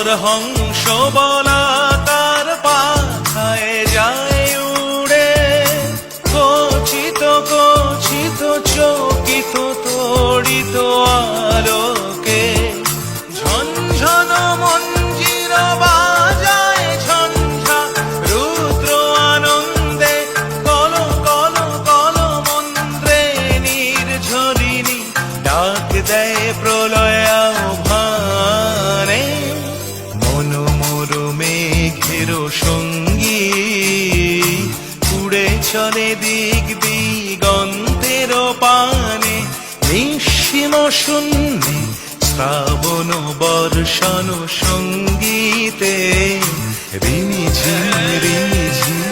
মোর হংস বলা তার পাখায় যায় উড়ে, খচিত খচিত চকিত তড়িত আলোকে ঝনঝন মঞ্জির বাজায় ঝঞ্ঝা রুদ্র আনন্দে কল কল কল মন্ত্রে নির্ঝরিণী ডাক দেয় প্রলয় আহ্বানে। মন মোর মেঘের সঙ্গী উড়ে চলে দিক দিগন্তের পানে, নিঃসীম শূন্যে শ্রাবণ বর্ষণ সঙ্গীতে রিমিঝিম রিমিঝিম